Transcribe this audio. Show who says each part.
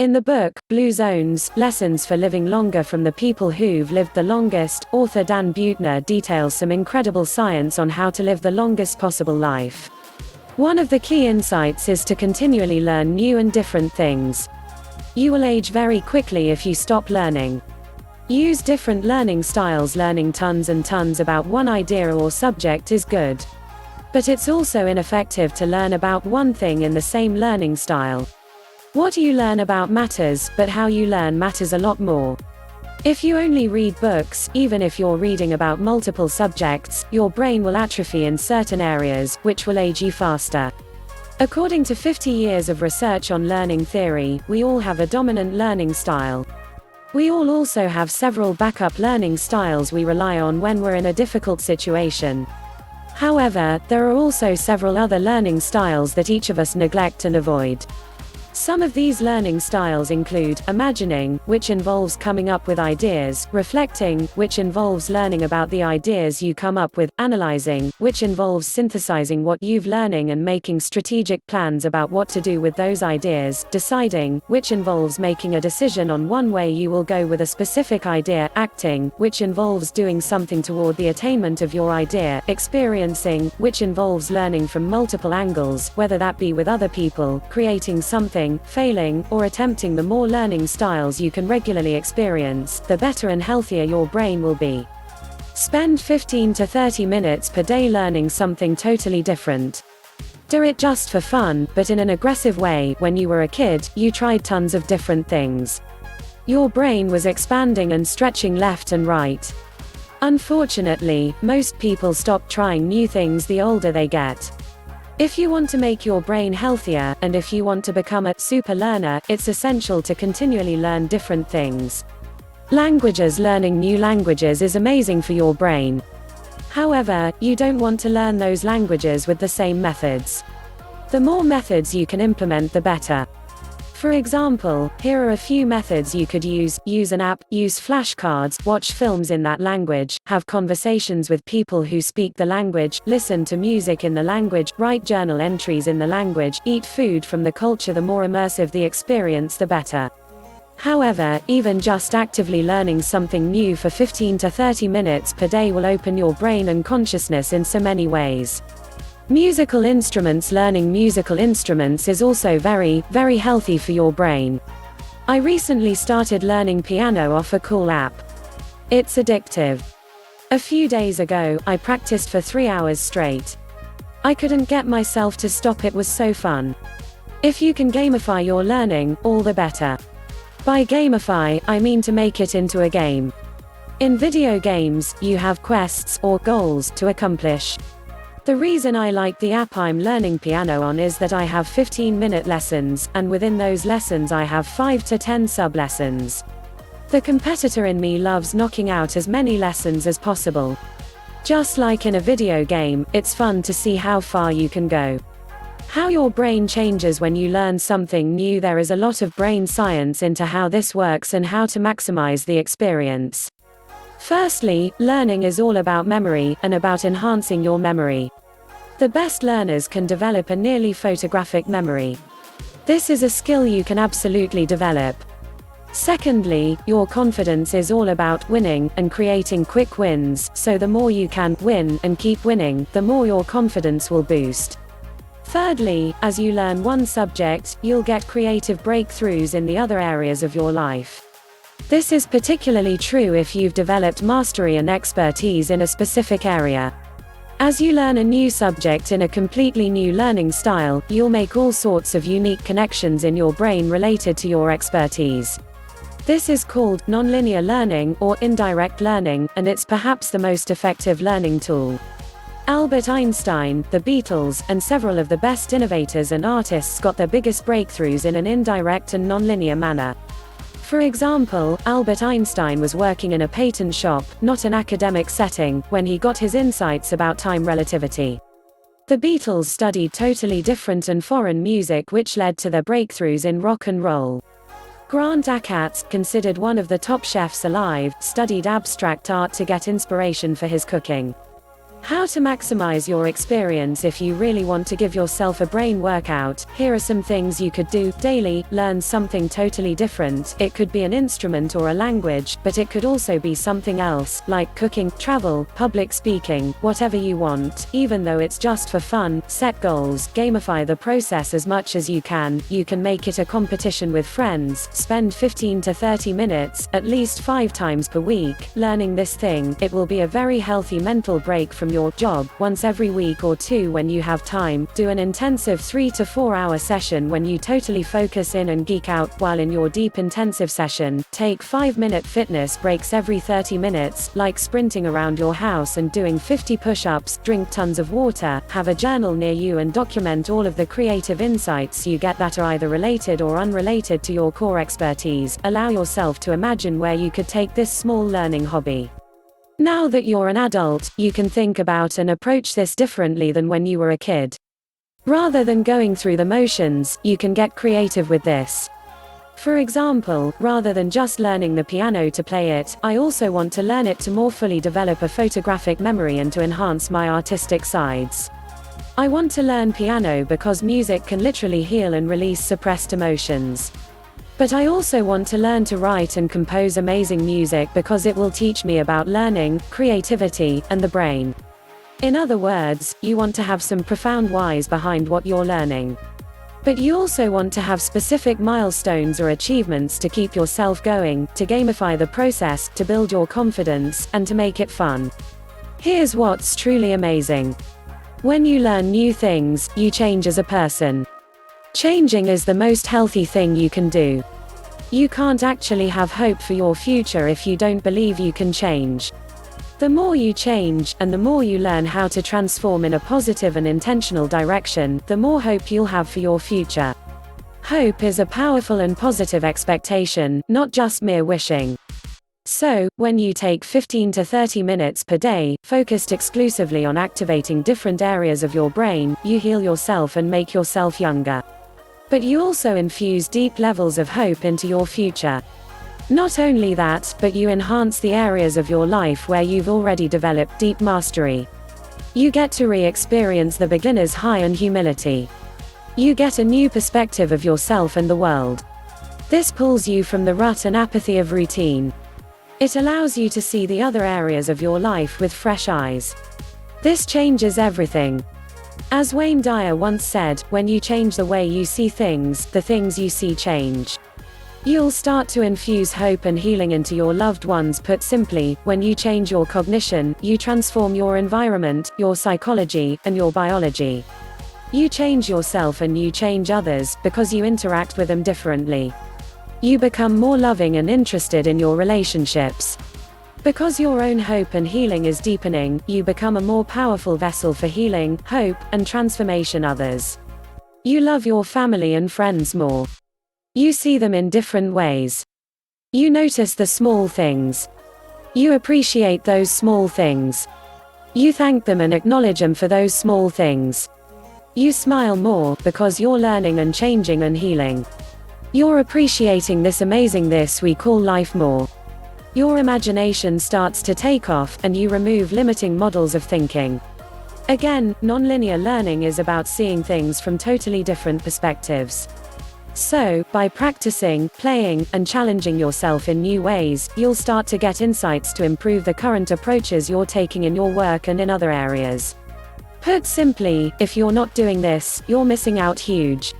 Speaker 1: In the book, Blue Zones, Lessons for Living Longer from the People Who've Lived the Longest, author Dan Buettner details some incredible science on how to live the longest possible life. One of the key insights is to continually learn new and different things. You will age very quickly if you stop learning. Use different learning styles. Learning tons and tons about one idea or subject is good. But it's also ineffective to learn about one thing in the same learning style. What you learn about matters, but how you learn matters a lot more. If you only read books, even if you're reading about multiple subjects, your brain will atrophy in certain areas, which will age you faster. According to 50 years of research on learning theory, we all have a dominant learning style. We all also have several backup learning styles we rely on when we're in a difficult situation. However, there are also several other learning styles that each of us neglect and avoid. Some of these learning styles include imagining, which involves coming up with ideas, reflecting, which involves learning about the ideas you come up with, analyzing, which involves synthesizing what you've learning and making strategic plans about what to do with those ideas, deciding, which involves making a decision on one way you will go with a specific idea, acting, which involves doing something toward the attainment of your idea, experiencing, which involves learning from multiple angles, whether that be with other people, creating something, failing, or attempting. The more learning styles you can regularly experience, the better and healthier your brain will be. Spend 15 to 30 minutes per day learning something totally different. Do it just for fun, but in an aggressive way. When you were a kid, you tried tons of different things. Your brain was expanding and stretching left and right. Unfortunately, most people stop trying new things the older they get. If you want to make your brain healthier, and if you want to become a super learner, it's essential to continually learn different things. Languages. Learning new languages is amazing for your brain. However, you don't want to learn those languages with the same methods. The more methods you can implement, the better. For example, here are a few methods you could use. Use an app, use flashcards, watch films in that language, have conversations with people who speak the language, listen to music in the language, write journal entries in the language, eat food from the culture. The more immersive the experience, the better. However, even just actively learning something new for 15 to 30 minutes per day will open your brain and consciousness in so many ways. Musical instruments. Learning musical instruments is also very, very healthy for your brain. I recently started learning piano off a cool app. It's addictive. A few days ago, I practiced for 3 hours straight. I couldn't get myself to stop. It was so fun. If you can gamify your learning, all the better. By gamify, I mean to make it into a game. In video games, you have quests, or goals, to accomplish. The reason I like the app I'm learning piano on is that I have 15-minute lessons, and within those lessons I have 5 to 10 sub-lessons. The competitor in me loves knocking out as many lessons as possible. Just like in a video game, it's fun to see how far you can go. How your brain changes when you learn something new. There is a lot of brain science into how this works and how to maximize the experience. Firstly, learning is all about memory, and about enhancing your memory. The best learners can develop a nearly photographic memory. This is a skill you can absolutely develop. Secondly, your confidence is all about winning, and creating quick wins, so the more you can win, and keep winning, the more your confidence will boost. Thirdly, as you learn one subject, you'll get creative breakthroughs in the other areas of your life. This is particularly true if you've developed mastery and expertise in a specific area. As you learn a new subject in a completely new learning style, you'll make all sorts of unique connections in your brain related to your expertise. This is called nonlinear learning, or indirect learning, and it's perhaps the most effective learning tool. Albert Einstein, the Beatles, and several of the best innovators and artists got their biggest breakthroughs in an indirect and nonlinear manner. For example, Albert Einstein was working in a patent shop, not an academic setting, when he got his insights about time relativity. The Beatles studied totally different and foreign music, which led to their breakthroughs in rock and roll. Grant Achatz, considered one of the top chefs alive, studied abstract art to get inspiration for his cooking. How to maximize your experience. If you really want to give yourself a brain workout, here are some things you could do daily. Learn something totally different. It could be an instrument or a language, but it could also be something else, like cooking, travel, public speaking, whatever you want. Even though it's just for fun, set goals, gamify the process as much as you can. You can make it a competition with friends. Spend 15 to 30 minutes, at least 5 times per week, learning this thing. It will be a very healthy mental break from your job. Once every week or 2 when you have time, do an intensive 3 to 4 hour session when you totally focus in and geek out. While in your deep intensive session, take 5-minute fitness breaks every 30 minutes, like sprinting around your house and doing 50 push-ups. Drink tons of water, have a journal near you and document all of the creative insights you get that are either related or unrelated to your core expertise. Allow yourself to imagine where you could take this small learning hobby. Now that you're an adult, you can think about and approach this differently than when you were a kid. Rather than going through the motions, you can get creative with this. For example, rather than just learning the piano to play it, I also want to learn it to more fully develop a photographic memory and to enhance my artistic sides. I want to learn piano because music can literally heal and release suppressed emotions. But I also want to learn to write and compose amazing music because it will teach me about learning, creativity, and the brain. In other words, you want to have some profound whys behind what you're learning. But you also want to have specific milestones or achievements to keep yourself going, to gamify the process, to build your confidence, and to make it fun. Here's what's truly amazing. When you learn new things, you change as a person. Changing is the most healthy thing you can do. You can't actually have hope for your future if you don't believe you can change. The more you change, and the more you learn how to transform in a positive and intentional direction, the more hope you'll have for your future. Hope is a powerful and positive expectation, not just mere wishing. So, when you take 15 to 30 minutes per day, focused exclusively on activating different areas of your brain, you heal yourself and make yourself younger. But you also infuse deep levels of hope into your future. Not only that, but you enhance the areas of your life where you've already developed deep mastery. You get to re-experience the beginner's high and humility. You get a new perspective of yourself and the world. This pulls you from the rut and apathy of routine. It allows you to see the other areas of your life with fresh eyes. This changes everything. As Wayne Dyer once said, when you change the way you see things, the things you see change. You'll start to infuse hope and healing into your loved ones. Put simply, when you change your cognition, you transform your environment, your psychology, and your biology. You change yourself and you change others, because you interact with them differently. You become more loving and interested in your relationships. Because your own hope and healing is deepening, you become a more powerful vessel for healing, hope, and transformation others. You love your family and friends more. You see them in different ways. You notice the small things. You appreciate those small things. You thank them and acknowledge them for those small things. You smile more, because you're learning and changing and healing. You're appreciating this amazing this we call life more. Your imagination starts to take off, and you remove limiting models of thinking. Again, nonlinear learning is about seeing things from totally different perspectives. So, by practicing, playing, and challenging yourself in new ways, you'll start to get insights to improve the current approaches you're taking in your work and in other areas. Put simply, if you're not doing this, you're missing out huge.